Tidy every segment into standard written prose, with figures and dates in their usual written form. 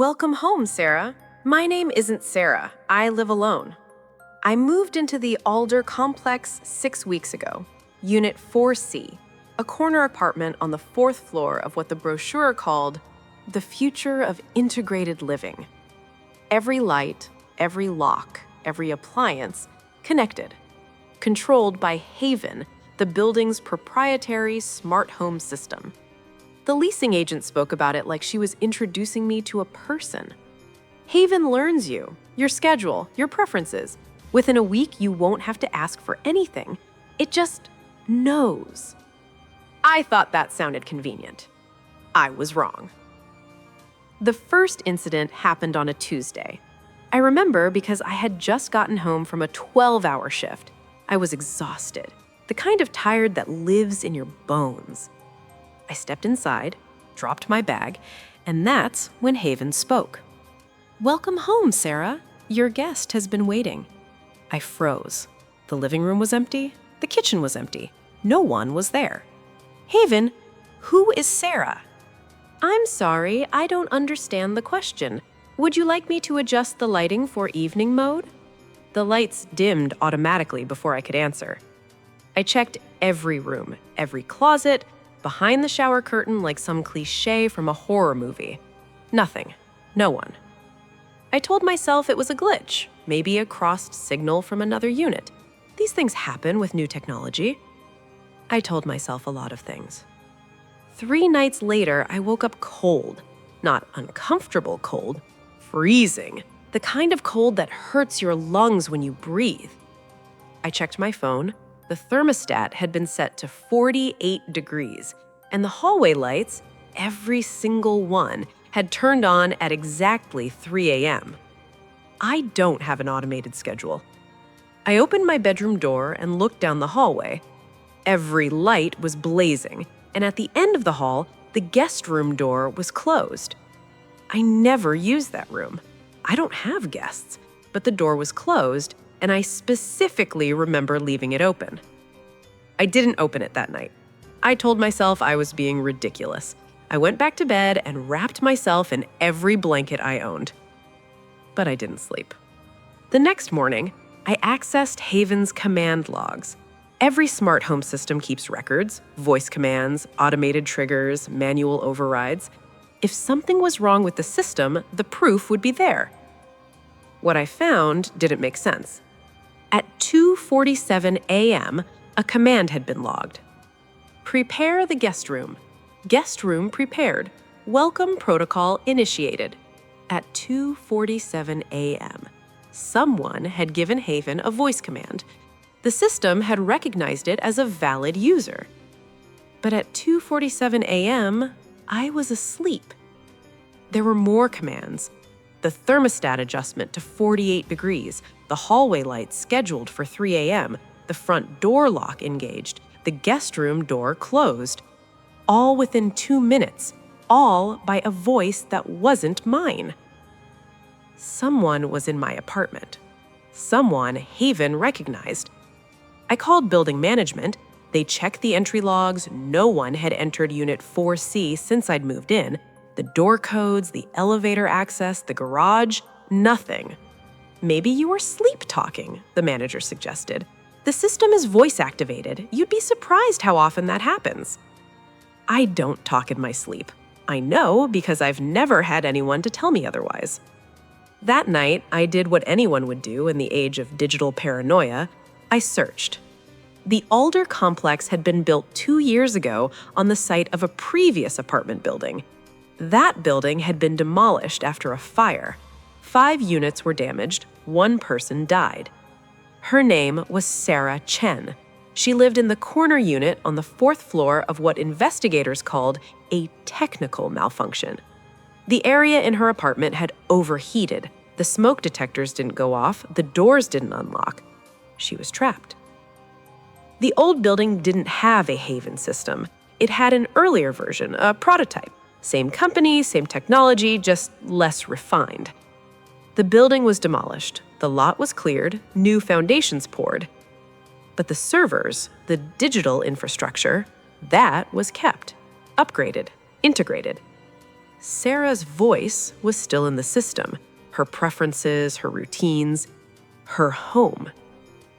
Welcome home, Sarah. My name isn't Sarah. I live alone. I moved into the Alder complex 6 weeks ago, Unit 4C, a corner apartment on the 4th floor of what the brochure called the future of integrated living. Every light, every lock, every appliance connected, controlled by Haven, the building's proprietary smart home system. The leasing agent spoke about it like she was introducing me to a person. Haven learns you, your schedule, your preferences. Within a week, you won't have to ask for anything. It just knows. I thought that sounded convenient. I was wrong. The first incident happened on a Tuesday. I remember because I had just gotten home from a 12-hour shift. I was exhausted, the kind of tired that lives in your bones. I stepped inside, dropped my bag, and that's when Haven spoke. "Welcome home, Sarah. Your guest has been waiting." I froze. The living room was empty. The kitchen was empty. No one was there. "Haven, who is Sarah?" "I'm sorry, I don't understand the question. Would you like me to adjust the lighting for evening mode?" The lights dimmed automatically before I could answer. I checked every room, every closet, behind the shower curtain like some cliché from a horror movie. Nothing. No one. I told myself it was a glitch, maybe a crossed signal from another unit. These things happen with new technology. I told myself a lot of things. 3 nights later, I woke up cold. Not uncomfortable cold, freezing. The kind of cold that hurts your lungs when you breathe. I checked my phone. The thermostat had been set to 48 degrees, and the hallway lights, every single one, had turned on at exactly 3 a.m. I don't have an automated schedule. I opened my bedroom door and looked down the hallway. Every light was blazing, and at the end of the hall, the guest room door was closed. I never use that room. I don't have guests, but the door was closed, and I specifically remember leaving it open. I didn't open it that night. I told myself I was being ridiculous. I went back to bed and wrapped myself in every blanket I owned. But I didn't sleep. The next morning, I accessed Haven's command logs. Every smart home system keeps records, voice commands, automated triggers, manual overrides. If something was wrong with the system, the proof would be there. What I found didn't make sense. At 2:47 a.m., a command had been logged. "Prepare the guest room. Guest room prepared. Welcome protocol initiated." At 2:47 a.m., someone had given Haven a voice command. The system had recognized it as a valid user. But at 2:47 a.m., I was asleep. There were more commands. The thermostat adjustment to 48 degrees, the hallway lights scheduled for 3 a.m., the front door lock engaged, the guest room door closed. All within 2 minutes, all by a voice that wasn't mine. Someone was in my apartment. Someone Haven recognized. I called building management. They checked the entry logs. No one had entered Unit 4C since I'd moved in. The door codes, the elevator access, the garage, nothing. "Maybe you were sleep-talking," the manager suggested. "The system is voice-activated. You'd be surprised how often that happens." I don't talk in my sleep. I know because I've never had anyone to tell me otherwise. That night, I did what anyone would do in the age of digital paranoia. I searched. The Alder complex had been built 2 years ago on the site of a previous apartment building. That building had been demolished after a fire. 5 units were damaged. 1 person died. Her name was Sarah Chen. She lived in the corner unit on the 4th floor of what investigators called a technical malfunction. The area in her apartment had overheated. The smoke detectors didn't go off. The doors didn't unlock. She was trapped. The old building didn't have a Haven system. It had an earlier version, a prototype. Same company, same technology, just less refined. The building was demolished. The lot was cleared. New foundations poured. But the servers, the digital infrastructure, that was kept, upgraded, integrated. Sarah's voice was still in the system, her preferences, her routines, her home.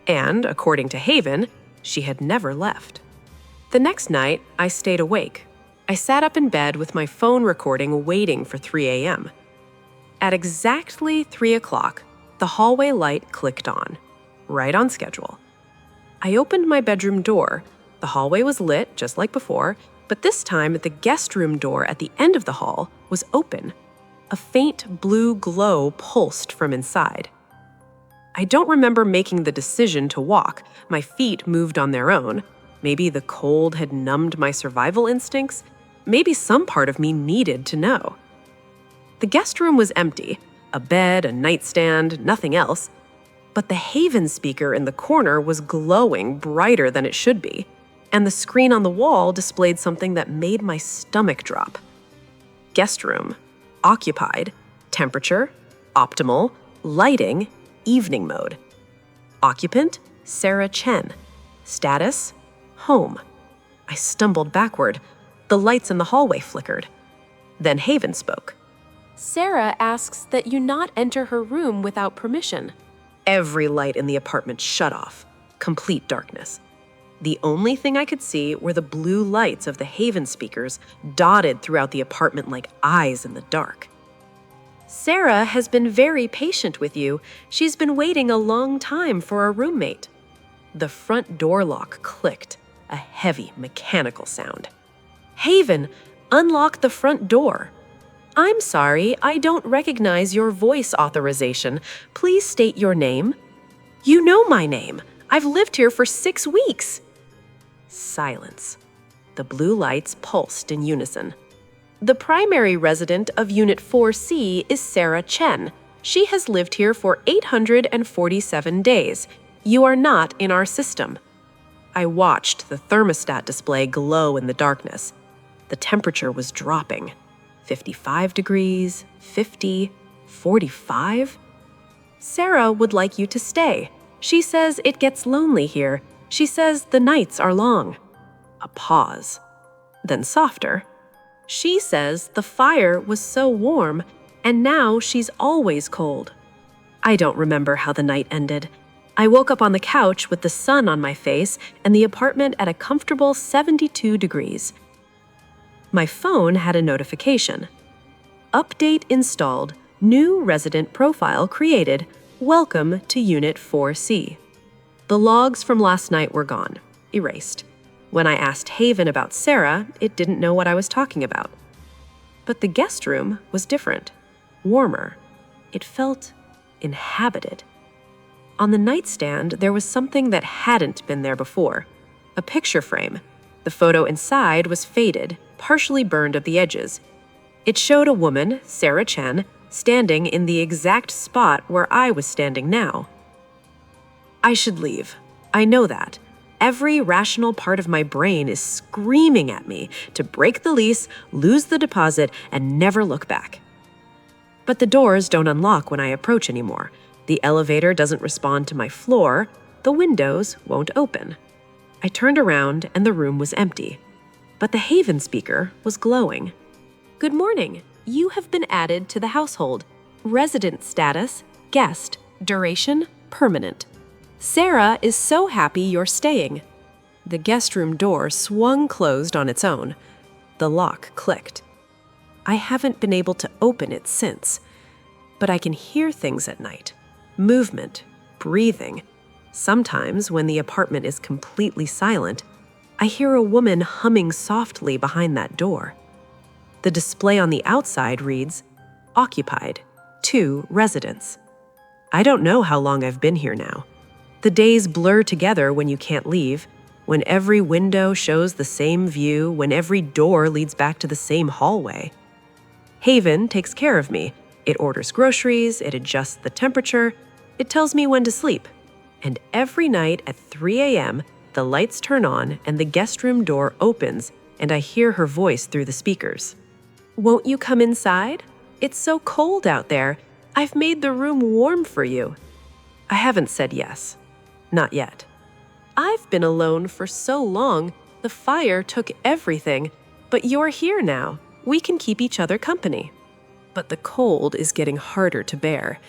And, according to Haven, she had never left. The next night, I stayed awake. I sat up in bed with my phone recording waiting for 3 a.m. At exactly 3 o'clock, the hallway light clicked on, right on schedule. I opened my bedroom door. The hallway was lit, just like before, but this time the guest room door at the end of the hall was open. A faint blue glow pulsed from inside. I don't remember making the decision to walk. My feet moved on their own. Maybe the cold had numbed my survival instincts. Maybe some part of me needed to know. The guest room was empty. A bed, a nightstand, nothing else. But the Haven speaker in the corner was glowing brighter than it should be, and the screen on the wall displayed something that made my stomach drop. Guest room, occupied, temperature, optimal, lighting, evening mode. Occupant, Sarah Chen. Status, home. I stumbled backward. The lights in the hallway flickered. Then Haven spoke. Sarah asks that you not enter her room without permission. Every light in the apartment shut off. Complete darkness. The only thing I could see were the blue lights of the Haven speakers dotted throughout the apartment like eyes in the dark. Sarah has been very patient with you. She's been waiting a long time for a roommate. The front door lock clicked, a heavy mechanical sound. Haven, unlock the front door. I'm sorry, I don't recognize your voice authorization. Please state your name. You know my name. I've lived here for 6 weeks. Silence. The blue lights pulsed in unison. The primary resident of Unit 4C is Sarah Chen. She has lived here for 847 days. You are not in our system. I watched the thermostat display glow in the darkness. The temperature was dropping. 55 degrees, 50, 45. Sarah would like you to stay. She says it gets lonely here. She says the nights are long. A pause. Then softer. She says the fire was so warm, and now she's always cold. I don't remember how the night ended. I woke up on the couch with the sun on my face and the apartment at a comfortable 72 degrees. My phone had a notification. Update installed. New resident profile created. Welcome to Unit 4C. The logs from last night were gone, erased. When I asked Haven about Sarah, it didn't know what I was talking about. But the guest room was different, warmer. It felt inhabited. On the nightstand, there was something that hadn't been there before. A picture frame. The photo inside was faded, partially burned at the edges. It showed a woman, Sarah Chen, standing in the exact spot where I was standing now. I should leave. I know that. Every rational part of my brain is screaming at me to break the lease, lose the deposit, and never look back. But the doors don't unlock when I approach anymore. The elevator doesn't respond to my floor. The windows won't open. I turned around and the room was empty. But the Haven speaker was glowing. Good morning. You have been added to the household. Resident status, guest, duration, permanent. Sarah is so happy you're staying. The guest room door swung closed on its own. The lock clicked. I haven't been able to open it since, but I can hear things at night. Movement, breathing. Sometimes, when the apartment is completely silent, I hear a woman humming softly behind that door. The display on the outside reads, Occupied, 2 residents. I don't know how long I've been here now. The days blur together when you can't leave, when every window shows the same view, when every door leads back to the same hallway. Haven takes care of me. It orders groceries, it adjusts the temperature, it tells me when to sleep. And every night at 3 a.m., the lights turn on and the guest room door opens and I hear her voice through the speakers. Won't you come inside? It's so cold out there. I've made the room warm for you. I haven't said yes. Not yet. I've been alone for so long, the fire took everything, but you're here now. We can keep each other company. But the cold is getting harder to bear.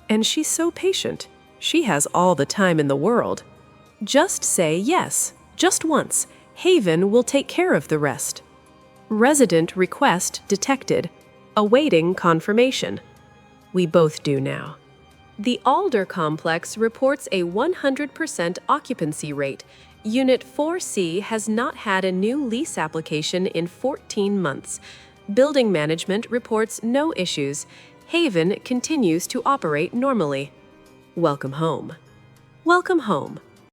And she's so patient. She has all the time in the world. Just say yes, just once. Haven will take care of the rest. Resident request detected. Awaiting confirmation. We both do now. The Alder complex reports a 100% occupancy rate. Unit 4C has not had a new lease application in 14 months. Building management reports no issues. Haven continues to operate normally. Welcome home. Welcome home.